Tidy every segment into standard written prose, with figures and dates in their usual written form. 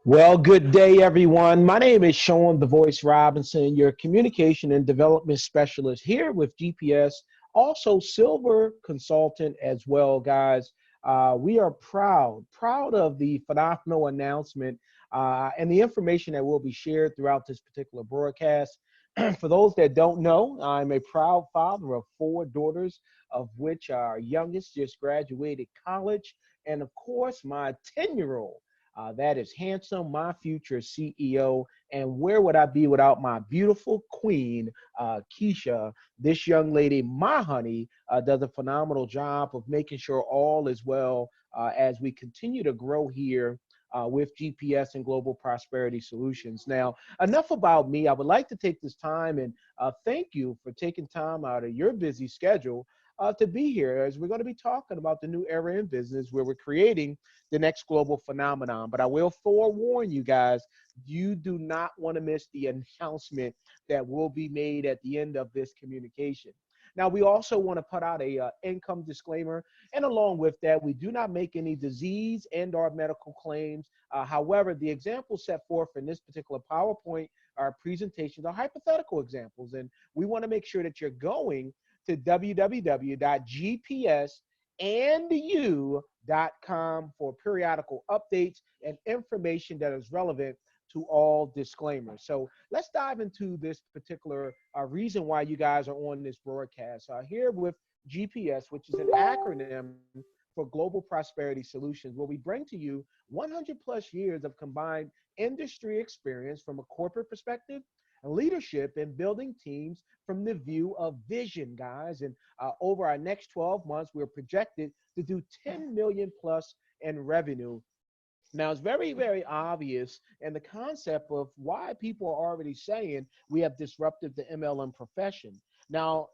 Well, good day, everyone. My name is Sean the Voice Robinson, your communication and development specialist here with GPS, also silver consultant as well, guys. We are proud of the phenomenal announcement and the information that will be shared throughout this particular broadcast. For those that don't know, I'm a proud father of four daughters, of which our youngest just graduated college, and of course, my 10-year-old. That is handsome, my future CEO. And where would I be without my beautiful queen, Keisha? This young lady, my honey, does a phenomenal job of making sure all is well as we continue to grow here with GPS and Global Prosperity Solutions. Now, enough about me. I would like to take this time and thank you for taking time out of your busy schedule to be here as we're going to be talking about the new era in business where we're creating the next global phenomenon. But I will forewarn you guys, you do not want to miss the announcement that will be made at the end of this communication. Now, we also want to put out a income disclaimer, and along with that, we do not make any disease and or medical claims. However, the examples set forth in this particular PowerPoint presentations are hypothetical examples, and we want to make sure that you're going to www.gpsandyou.com for periodical updates and information that is relevant to all disclaimers. So let's dive into this particular reason why you guys are on this broadcast. Here with GPS, which is an acronym for Global Prosperity Solutions, where we bring to you 100 plus years of combined industry experience from a corporate perspective and leadership and building teams from the view of vision, guys. And over our next 12 months, we're projected to do 10 million plus in revenue. Now, it's very, very obvious, and the concept of why people are already saying we have disrupted the MLM profession. Now,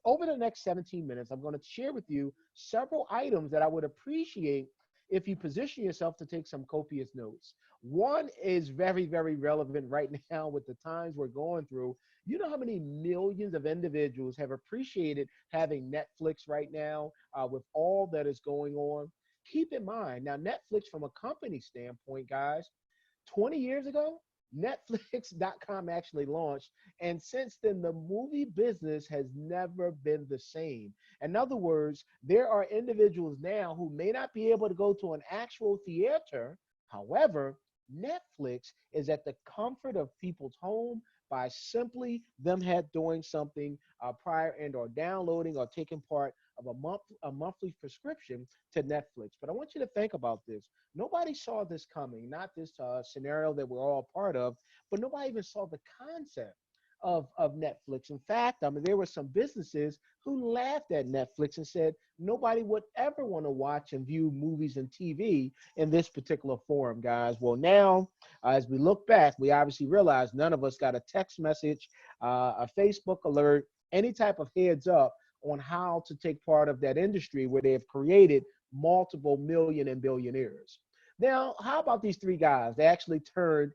over the next 17 minutes, I'm going to share with you several items that I would appreciate if you position yourself to take some copious notes. One is very, very relevant right now with the times we're going through. You know how many millions of individuals have appreciated having Netflix right now with all that is going on? Keep in mind, now Netflix from a company standpoint, guys, 20 years ago, Netflix.com actually launched. And since then, the movie business has never been the same. In other words, there are individuals now who may not be able to go to an actual theater. However, Netflix is at the comfort of people's home by simply them had doing something prior and or downloading or taking part of a monthly prescription to Netflix. But I want you to think about this. Nobody saw this coming, not this scenario that we're all part of, but nobody even saw the concept of Netflix. In fact, I mean, there were some businesses who laughed at Netflix and said nobody would ever want to watch and view movies and TV in this particular forum, guys. Well, now, as we look back, we obviously realize none of us got a text message, a Facebook alert, any type of heads up on how to take part of that industry where they have created multiple million and billionaires. Now, how about these three guys? They actually turned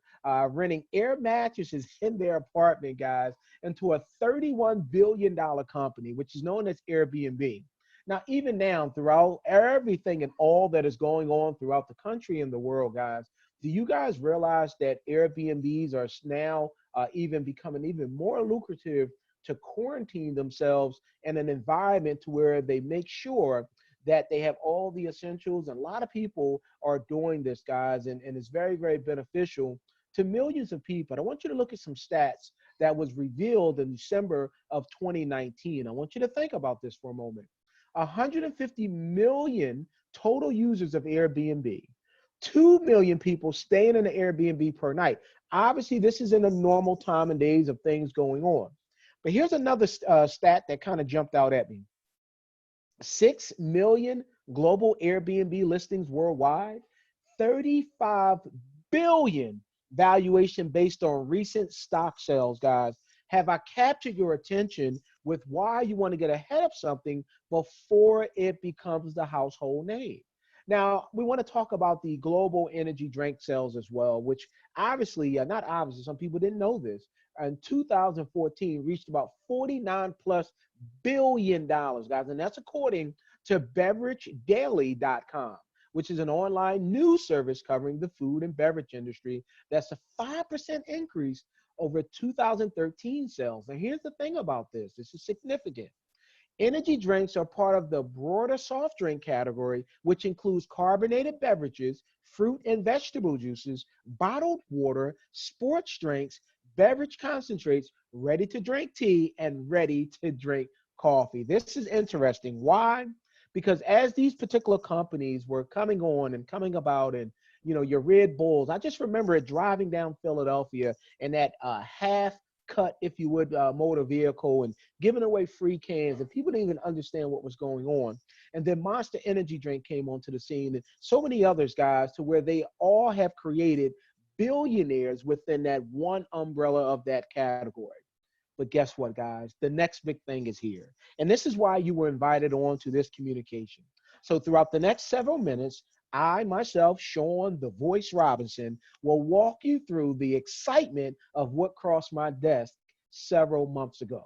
renting air mattresses in their apartment, guys, into a $31 billion company, which is known as Airbnb. Now, even now, throughout everything and all that is going on throughout the country and the world, guys, do you guys realize that Airbnbs are now even becoming even more lucrative to quarantine themselves in an environment to where they make sure that they have all the essentials? And a lot of people are doing this, guys, and it's very, very beneficial to millions of people. I want you to look at some stats that was revealed in December of 2019. I want you to think about this for a moment. 150 million total users of Airbnb, 2 million people staying in the Airbnb per night. Obviously, this is in a normal time and days of things going on. But here's another stat that kind of jumped out at me. 6 million global Airbnb listings worldwide, 35 billion valuation based on recent stock sales, guys. Have I captured your attention with why you want to get ahead of something before it becomes the household name? Now, we want to talk about the global energy drink sales as well, which obviously, not obviously, some people didn't know this. In 2014, reached about 49 plus $1 billion, guys. And that's according to beveragedaily.com. which is an online news service covering the food and beverage industry. That's a 5% increase over 2013 sales. And here's the thing about this. This is significant. Energy drinks are part of the broader soft drink category, which includes carbonated beverages, fruit and vegetable juices, bottled water, sports drinks, beverage concentrates, ready to drink tea, and ready to drink coffee. This is interesting. Why? Because as these particular companies were coming on and coming about, and your Red Bulls, I just remember it driving down Philadelphia in that half cut, if you would, motor vehicle, and giving away free cans, and people didn't even understand what was going on. And then Monster Energy Drink came onto the scene, and so many others, guys, to where they all have created billionaires within that one umbrella of that category. But guess what, guys? The next big thing is here. And this is why you were invited on to this communication. So throughout the next several minutes, I myself, Sean the Voice Robinson, will walk you through the excitement of what crossed my desk several months ago.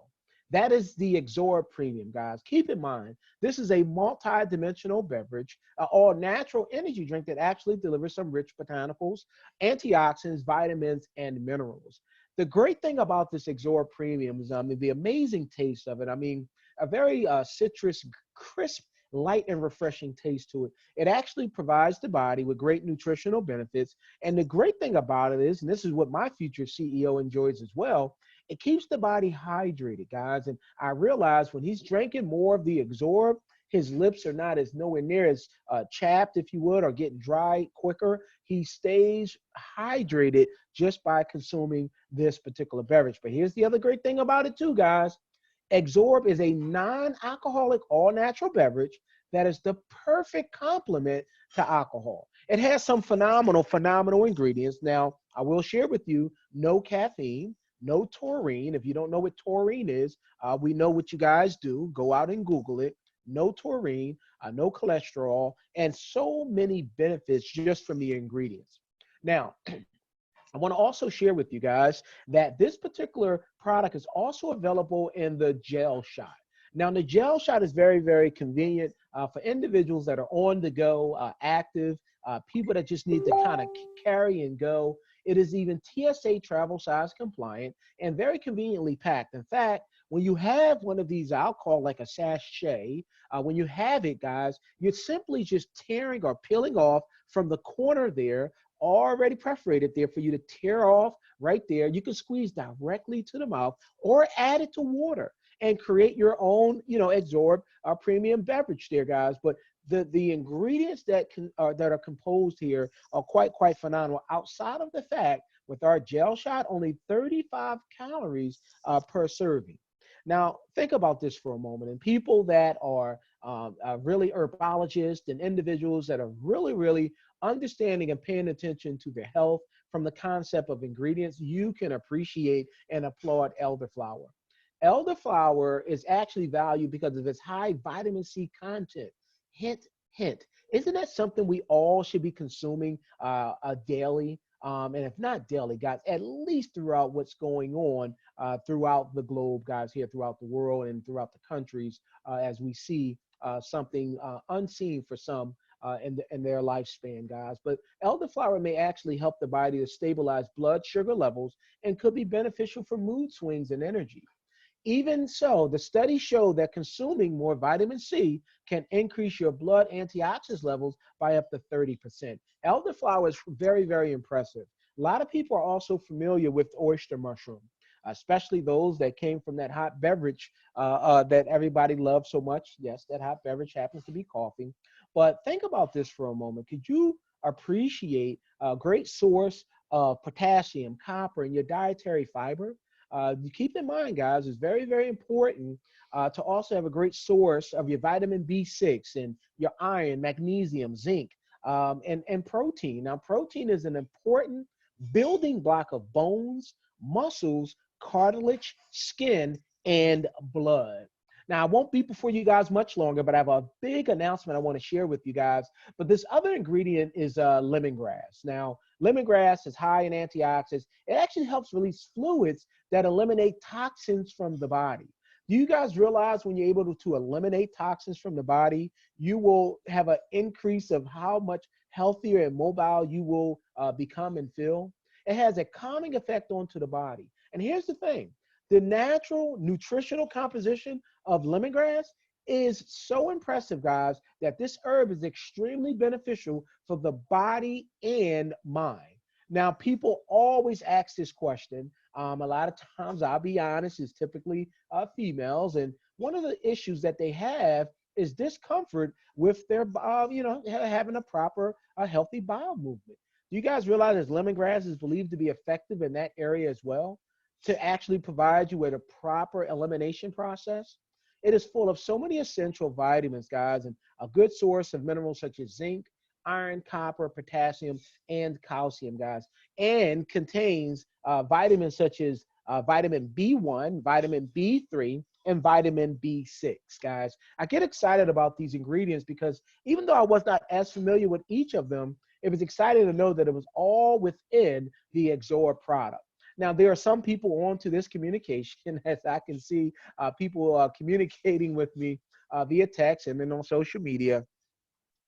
That is the Xorb Premium, guys. Keep in mind, this is a multi-dimensional beverage, all natural energy drink that actually delivers some rich botanicals, antioxidants, vitamins, and minerals. The great thing about this Xorb Premium is the amazing taste of it. I mean, a very citrus, crisp, light and refreshing taste to it. It actually provides the body with great nutritional benefits. And the great thing about it is, and this is what my future CEO enjoys as well, it keeps the body hydrated, guys. And I realized when he's drinking more of the Xorb, his lips are not as nowhere near as chapped, if you would, or getting dry quicker. He stays hydrated just by consuming this particular beverage. But here's the other great thing about it too, guys. Xorb is a non-alcoholic, all-natural beverage that is the perfect complement to alcohol. It has some phenomenal ingredients. Now, I will share with you, no caffeine, no taurine. If you don't know what taurine is, we know what you guys do. Go out and Google it. No taurine, no cholesterol, and so many benefits just from the ingredients. Now, I want to also share with you guys that this particular product is also available in the gel shot. Now, the gel shot is very convenient for individuals that are on the go, active, people that just need to kind of carry and go. It is even TSA travel size compliant and very conveniently packed. In fact, when you have one of these, I'll call like a sachet, when you have it, guys, you're simply just tearing or peeling off from the corner there, already perforated there for you to tear off right there. You can squeeze directly to the mouth or add it to water and create your own, Xorb premium beverage there, guys. But the ingredients that are composed here are quite phenomenal. Outside of the fact, with our gel shot, only 35 calories per serving. Now, think about this for a moment. And people that are really herbologists and individuals that are really understanding and paying attention to their health from the concept of ingredients, you can appreciate and applaud elderflower. Elderflower is actually valued because of its high vitamin C content. Hint, hint. Isn't that something we all should be consuming daily? And if not daily, guys, at least throughout what's going on throughout the globe, guys, here throughout the world and throughout the countries, as we see something unseen for some in their lifespan, guys. But elderflower may actually help the body to stabilize blood sugar levels and could be beneficial for mood swings and energy. Even so, the studies show that consuming more vitamin C can increase your blood antioxidant levels by up to 30%. Elderflower is very impressive. A lot of people are also familiar with oyster mushroom, especially those that came from that hot beverage that everybody loves so much. Yes, that hot beverage happens to be coffee. But think about this for a moment. Could you appreciate a great source of potassium, copper, and your dietary fiber? You keep in mind, guys, it's very important to also have a great source of your vitamin B6 and your iron, magnesium, zinc, and protein. Now, protein is an important building block of bones, muscles, cartilage, skin, and blood. Now, I won't be before you guys much longer, but I have a big announcement I want to share with you guys. But this other ingredient is lemongrass. Now, lemongrass is high in antioxidants. It actually helps release fluids that eliminate toxins from the body. Do you guys realize when you're able to eliminate toxins from the body, you will have an increase of how much healthier and mobile you will become and feel? It has a calming effect onto the body. And here's the thing, the natural nutritional composition of lemongrass is so impressive, guys, that this herb is extremely beneficial for the body and mind. Now, people always ask this question. A lot of times, I'll be honest, is typically females, and one of the issues that they have is discomfort with their, having a proper, healthy bowel movement. Do you guys realize that lemongrass is believed to be effective in that area as well, to actually provide you with a proper elimination process? It is full of so many essential vitamins, guys, and a good source of minerals such as zinc, iron, copper, potassium, and calcium, guys, and contains vitamins such as vitamin B1, vitamin B3, and vitamin B6, guys. I get excited about these ingredients because even though I was not as familiar with each of them, it was exciting to know that it was all within the Xorb product. Now, there are some people on to this communication, as I can see people communicating with me via text and then on social media,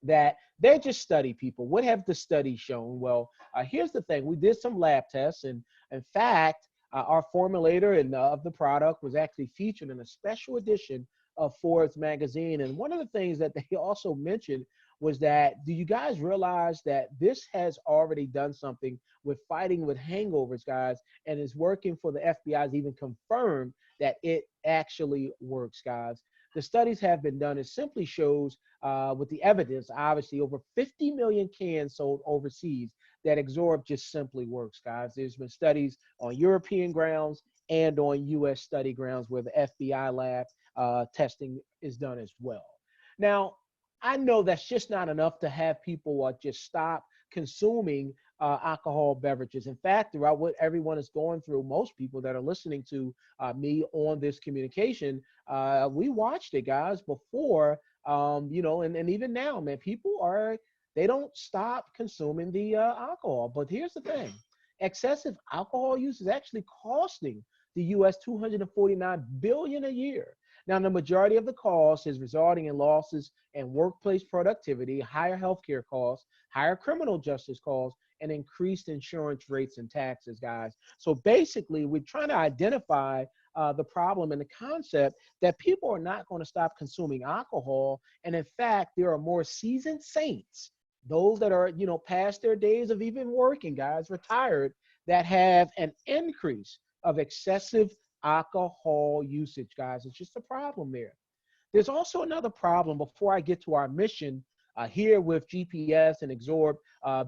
that they're just study people. What have the studies shown? Well, here's the thing. We did some lab tests, and in fact, our formulator and of the product was actually featured in a special edition of Forbes magazine. And one of the things that they also mentioned was that, do you guys realize that this has already done something with fighting with hangovers, guys, and is working for the FBI, has even confirmed that it actually works, guys. The studies have been done. It simply shows with the evidence, obviously, over 50 million cans sold overseas, that Xorb just simply works, guys. There's been studies on European grounds and on U.S. study grounds where the FBI lab testing is done as well. Now, I know that's just not enough to have people just stop consuming alcohol beverages. In fact, throughout what everyone is going through, most people that are listening to me on this communication, we watched it, guys, before, and even now, man, they don't stop consuming the alcohol. But here's the thing, excessive alcohol use is actually costing the U.S. 249 billion a year. Now, the majority of the cost is resulting in losses in workplace productivity, higher healthcare costs, higher criminal justice costs, and increased insurance rates and taxes, guys. So basically, we're trying to identify the problem and the concept that people are not going to stop consuming alcohol. And in fact, there are more seasoned saints, those that are, past their days of even working, guys, retired, that have an increase of excessive alcohol usage, guys. It's just a problem there. There's also another problem before I get to our mission here with GPS and Xorb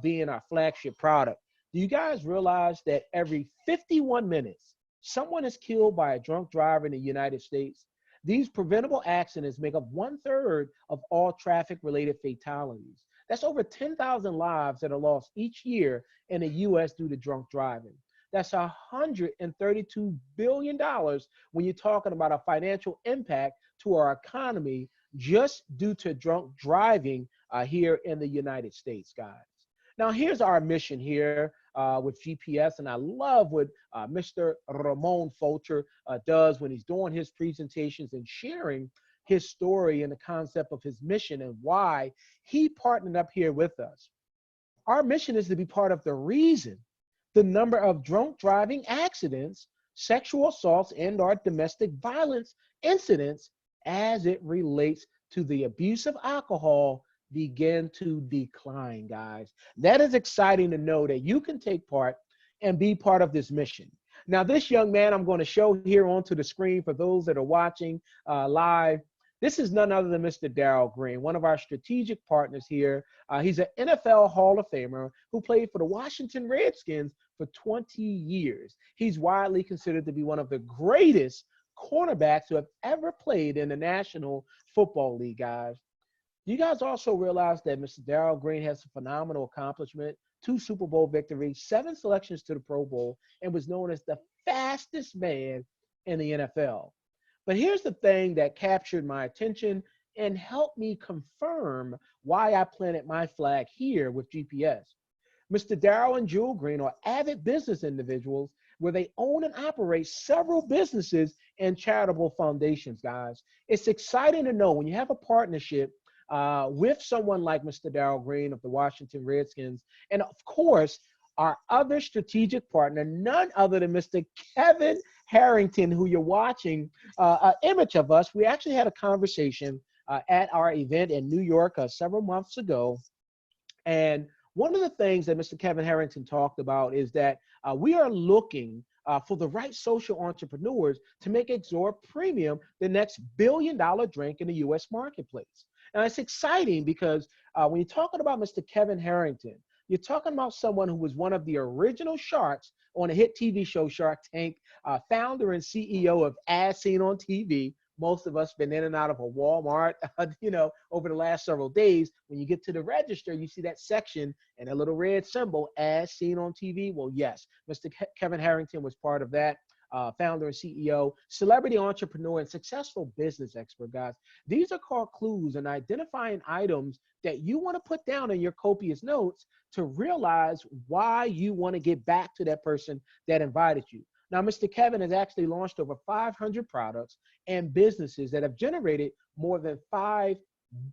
being our flagship product. Do you guys realize that every 51 minutes, someone is killed by a drunk driver in the United States? These preventable accidents make up 1/3 of all traffic-related fatalities. That's over 10,000 lives that are lost each year in the U.S. due to drunk driving. That's $132 billion when you're talking about a financial impact to our economy just due to drunk driving here in the United States, guys. Now, here's our mission here with GPS, and I love what Mr. Ramon Fulcher does when he's doing his presentations and sharing his story and the concept of his mission and why he partnered up here with us. Our mission is to be part of the reason the number of drunk driving accidents, sexual assaults, and/or domestic violence incidents as it relates to the abuse of alcohol begin to decline, guys. That is exciting to know that you can take part and be part of this mission. Now, this young man I'm going to show here onto the screen for those that are watching live. This is none other than Mr. Darrell Green, one of our strategic partners here. He's an NFL Hall of Famer who played for the Washington Redskins for 20 years. He's widely considered to be one of the greatest cornerbacks who have ever played in the National Football League, guys. You guys also realize that Mr. Darrell Green has a phenomenal accomplishment, 2 Super Bowl victories, 7 selections to the Pro Bowl, and was known as the fastest man in the NFL. But here's the thing that captured my attention and helped me confirm why I planted my flag here with GPS. Mr. Darrell and Jewel Green are avid business individuals where they own and operate several businesses and charitable foundations, guys. It's exciting to know when you have a partnership with someone like Mr. Darrell Green of the Washington Redskins, and of course, our other strategic partner, none other than Mr. Kevin Harrington, who you're watching an image of us. We actually had a conversation at our event in New York several months ago. And one of the things that Mr. Kevin Harrington talked about is that we are looking for the right social entrepreneurs to make Xorb Premium the next billion-dollar drink in the U.S. marketplace. And it's exciting because when you're talking about Mr. Kevin Harrington, you're talking about someone who was one of the original sharks on a hit TV show, Shark Tank, founder and CEO of As Seen on TV. Most of us been in and out of a Walmart, over the last several days. When you get to the register, you see that section and a little red symbol, As Seen on TV. Well, yes, Mr. Kevin Harrington was part of that. Founder and CEO, celebrity entrepreneur, and successful business expert, guys. These are called clues and identifying items that you want to put down in your copious notes to realize why you want to get back to that person that invited you. Now, Mr. Kevin has actually launched over 500 products and businesses that have generated more than 5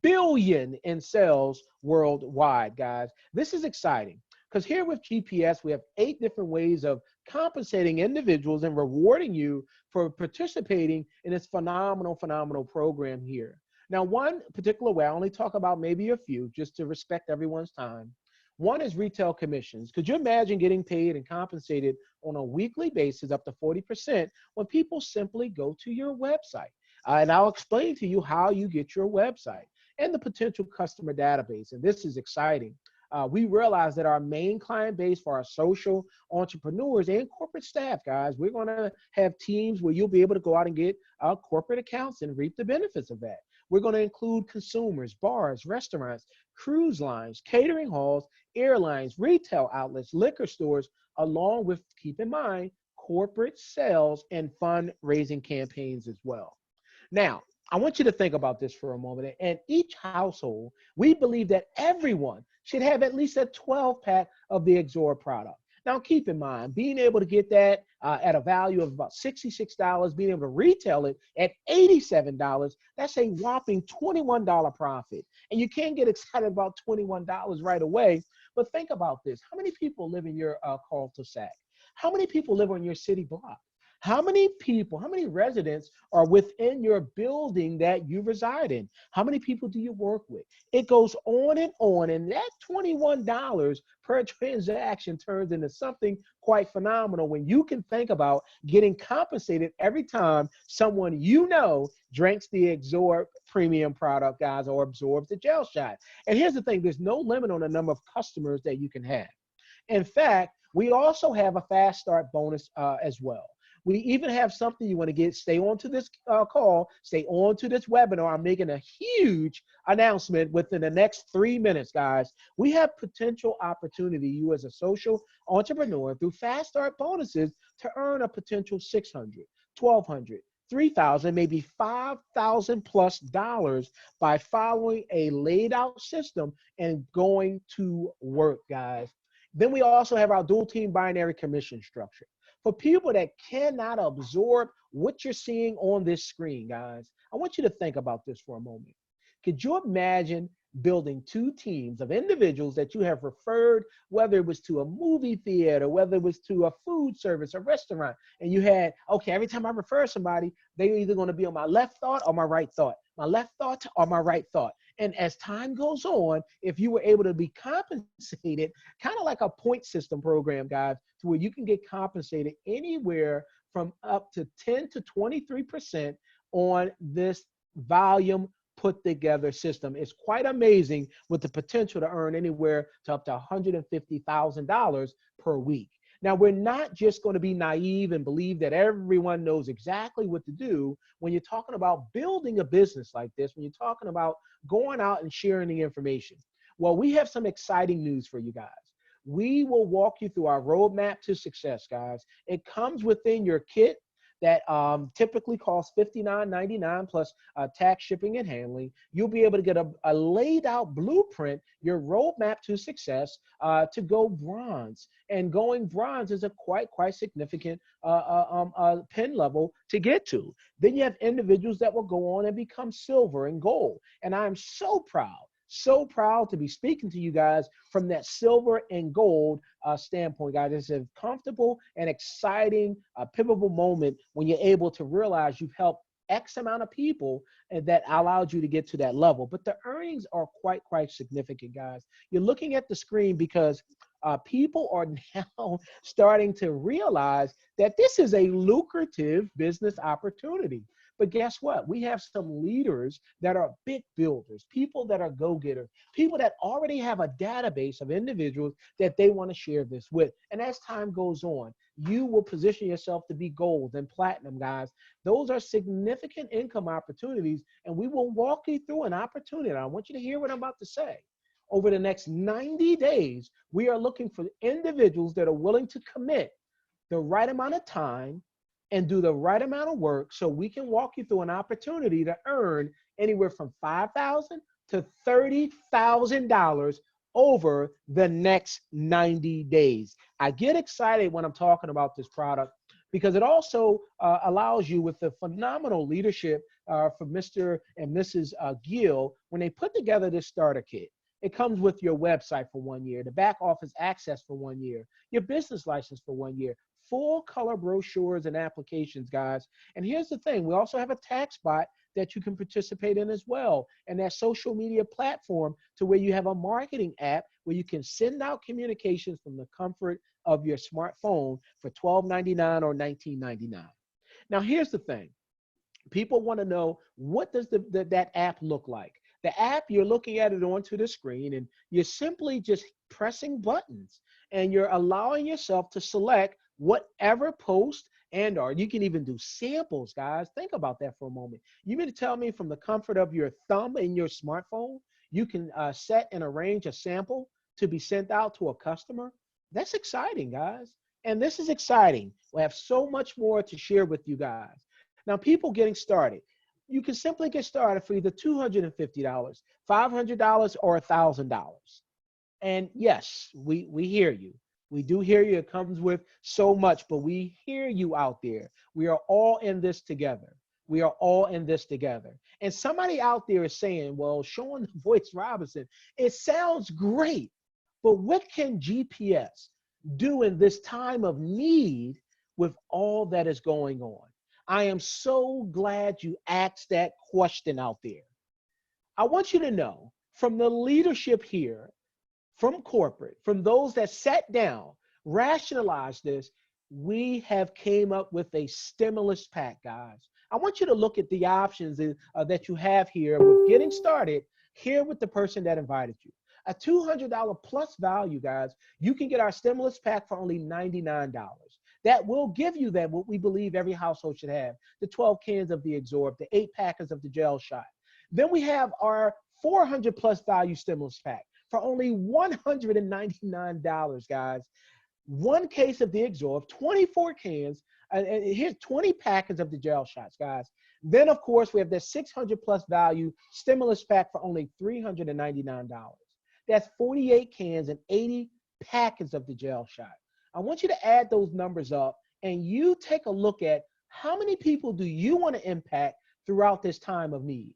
billion in sales worldwide, guys. This is exciting because here with GPS, we have 8 different ways of compensating individuals and rewarding you for participating in this phenomenal program here. Now, one particular way, I only talk about maybe a few just to respect everyone's time. One is retail commissions. Could you imagine getting paid and compensated on a weekly basis up to 40% when people simply go to your website? And I'll explain to you how you get your website and the potential customer database. And this is exciting. We realize that our main client base for our social entrepreneurs and corporate staff, guys, we're going to have teams where you'll be able to go out and get corporate accounts and reap the benefits of that. We're going to include consumers, bars, restaurants, cruise lines, catering halls, airlines, retail outlets, liquor stores, along with, keep in mind, corporate sales and fundraising campaigns as well. Now, I want you to think about this for a moment. And each household, we believe that everyone should have at least a 12-pack of the Xorb product. Now, keep in mind, being able to get that at a value of about $66, being able to retail it at $87, that's a whopping $21 profit. And you can't get excited about $21 right away, but think about this. How many people live in your cul-de-sac? How many people live on your city block? How many people, how many residents are within your building that you reside in? How many people do you work with? It goes on, and that $21 per transaction turns into something quite phenomenal when you can think about getting compensated every time someone you know drinks the Xorb premium product, guys, or absorbs the gel shot. And here's the thing, there's no limit on the number of customers that you can have. In fact, we also have a fast start bonus as well. We even have something you want to get, stay on to this call, stay on to this webinar. I'm making a huge announcement within the next 3 minutes, guys. We have potential opportunity, you as a social entrepreneur, through fast start bonuses to earn a potential $600, $1,200, $3,000, maybe $5,000 plus by following a laid out system and going to work, guys. Then we also have our dual team binary commission structure. For people that cannot absorb what you're seeing on this screen, guys, I want you to think about this for a moment. Could you imagine building 2 teams of individuals that you have referred, whether it was to a movie theater, whether it was to a food service, a restaurant, and you had, okay, every time I refer somebody, they're either going to be on my left thought or my right thought, my left thought or my right thought. And as time goes on, if you were able to be compensated, kind of like a point system program, guys, to where you can get compensated anywhere from up to 10 to 23% on this volume put together system. It's quite amazing with the potential to earn anywhere to up to $150,000 per week. Now, we're not just going to be naive and believe that everyone knows exactly what to do when you're talking about building a business like this, when you're talking about going out and sharing the information. Well, we have some exciting news for you guys. We will walk you through our roadmap to success, guys. It comes within your kit. that typically costs $59.99 plus tax, shipping, and handling. You'll be able to get a laid out blueprint, your roadmap to success to go bronze. And going bronze is a quite significant pin level to get to. Then you have individuals that will go on and become silver and gold. And I'm so proud to be speaking to you guys from that silver and gold standpoint, guys. It's a comfortable and exciting, pivotal moment when you're able to realize you've helped X amount of people and that allowed you to get to that level. But the earnings are quite significant, guys. You're looking at the screen because people are now starting to realize that this is a lucrative business opportunity. But guess what? We have some leaders that are big builders, people that are go-getters, people that already have a database of individuals that they want to share this with. And as time goes on, you will position yourself to be gold and platinum, guys. Those are significant income opportunities, and we will walk you through an opportunity. I want you to hear what I'm about to say. Over the next 90 days, we are looking for individuals that are willing to commit the right amount of time and do the right amount of work so we can walk you through an opportunity to earn anywhere from $5,000 to $30,000 over the next 90 days. I get excited when I'm talking about this product because it also allows you, with the phenomenal leadership from Mr. and Mrs. Gill, when they put together this starter kit. It comes with your website for 1 year, the back office access for 1 year, your business license for 1 year, full color brochures and applications, guys. And here's the thing. We also have a tax bot that you can participate in as well. And that social media platform to where you have a marketing app where you can send out communications from the comfort of your smartphone for $12.99 or $19.99. Now, here's the thing. People want to know, what does that app look like? The app, you're looking at it onto the screen, and you're simply just pressing buttons, and you're allowing yourself to select whatever post, and or you can even do samples, guys. Think about that for a moment. You mean to tell me from the comfort of your thumb in your smartphone, you can set and arrange a sample to be sent out to a customer? That's exciting, guys. And this is exciting. We have so much more to share with you guys. Now, people getting started, you can simply get started for either $250, $500, or $1,000. And yes, we hear you. We do hear you. It comes with so much, but we hear you out there. We are all in this together. We are all in this together. And somebody out there is saying, well, Sean Voice Robinson, it sounds great, but what can GPS do in this time of need with all that is going on? I am so glad you asked that question out there. I want you to know from the leadership here, from corporate, from those that sat down, rationalized this, we have came up with a stimulus pack, guys. I want you to look at the options that you have here with getting started here with the person that invited you. A $200 plus value, guys. You can get our stimulus pack for only $99. That will give you that, what we believe every household should have, the 12 cans of the Xorb, the 8 packets of the gel shot. Then we have our 400 plus value stimulus pack for only $199, guys. 1 case of the Xorb, 24 cans, and here's 20 packets of the gel shots, guys. Then, of course, we have that 600 plus value stimulus pack for only $399. That's 48 cans and 80 packets of the gel shot. I want you to add those numbers up, and you take a look at how many people do you want to impact throughout this time of need.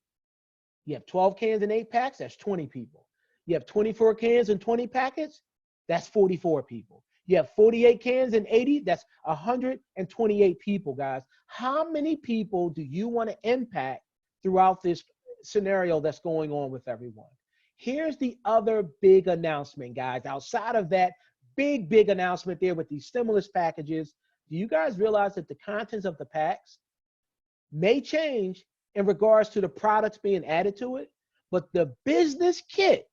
You have 12 cans and 8 packs, that's 20 people. You have 24 cans and 20 packets, that's 44 people. You have 48 cans and 80, that's 128 people, guys. How many people do you want to impact throughout this scenario that's going on with everyone? Here's the other big announcement, guys. Outside of that big announcement there with these stimulus packages, do you guys realize that the contents of the packs may change in regards to the products being added to it? But the business kit,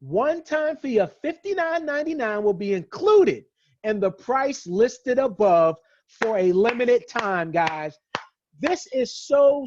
one-time fee of $59.99 will be included in the price listed above for a limited time, guys. This is so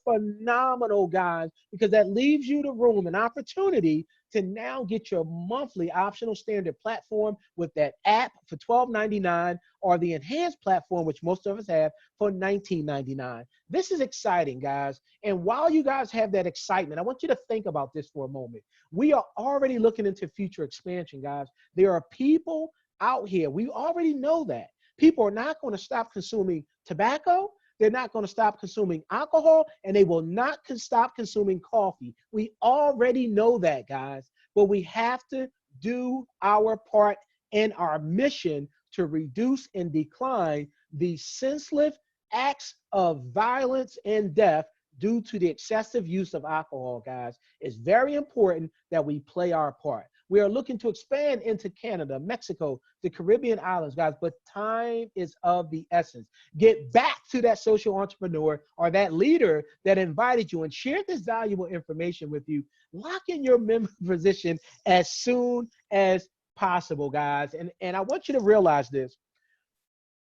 phenomenal, guys, because that leaves you the room, an opportunity to now get your monthly optional standard platform with that app for $12.99 or the enhanced platform, which most of us have, for $19.99. This is exciting, guys. And while you guys have that excitement, I want you to think about this for a moment. We are already looking into future expansion, guys. There are people out here. We already know that. People are not going to stop consuming tobacco. They're not going to stop consuming alcohol, and they will not stop consuming coffee. We already know that, guys. But we have to do our part in our mission to reduce and decline the senseless acts of violence and death due to the excessive use of alcohol, guys. It's very important that we play our part. We are looking to expand into Canada, Mexico, the Caribbean islands, guys, but time is of the essence. Get back to that social entrepreneur or that leader that invited you and shared this valuable information with you. Lock in your member position as soon as possible, guys. And I want you to realize this.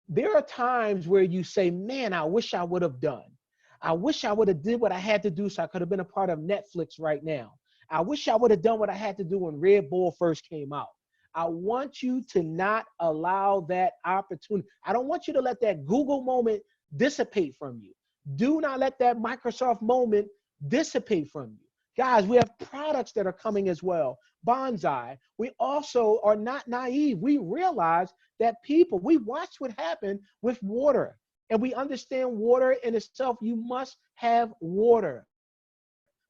There are times where you say, man, I wish I would have done. I wish I would have did what I had to do so I could have been a part of Netflix right now. I wish I would have done what I had to do when Red Bull first came out. I want you to not allow that opportunity. I don't want you to let that Google moment dissipate from you. Do not let that Microsoft moment dissipate from you. Guys, we have products that are coming as well. Bonsai. We also are not naive. We realize that we watched what happened with water. And we understand water in itself. You must have water.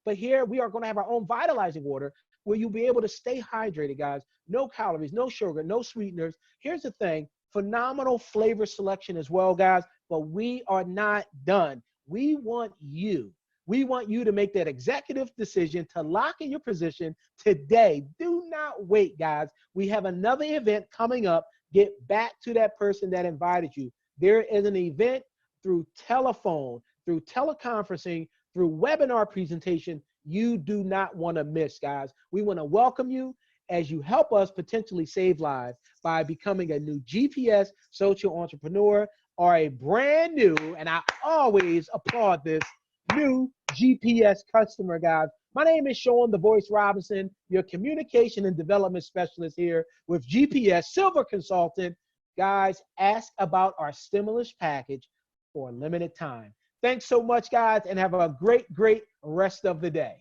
But here we are going to have our own vitalizing water where you'll be able to stay hydrated, guys. No calories, no sugar, no sweeteners. Here's the thing. Phenomenal flavor selection as well, guys. But we are not done. We want you. We want you to make that executive decision to lock in your position today. Do not wait, guys. We have another event coming up. Get back to that person that invited you. There is an event through telephone, through teleconferencing, through webinar presentation you do not want to miss, guys. We want to welcome you as you help us potentially save lives by becoming a new GPS social entrepreneur or a brand new, and I always applaud this, new GPS customer, guys. My name is Sean, the Voice Robinson, your communication and development specialist here with GPS Silver Consultant. Guys, ask about our stimulus package for a limited time. Thanks so much, guys, and have a great rest of the day.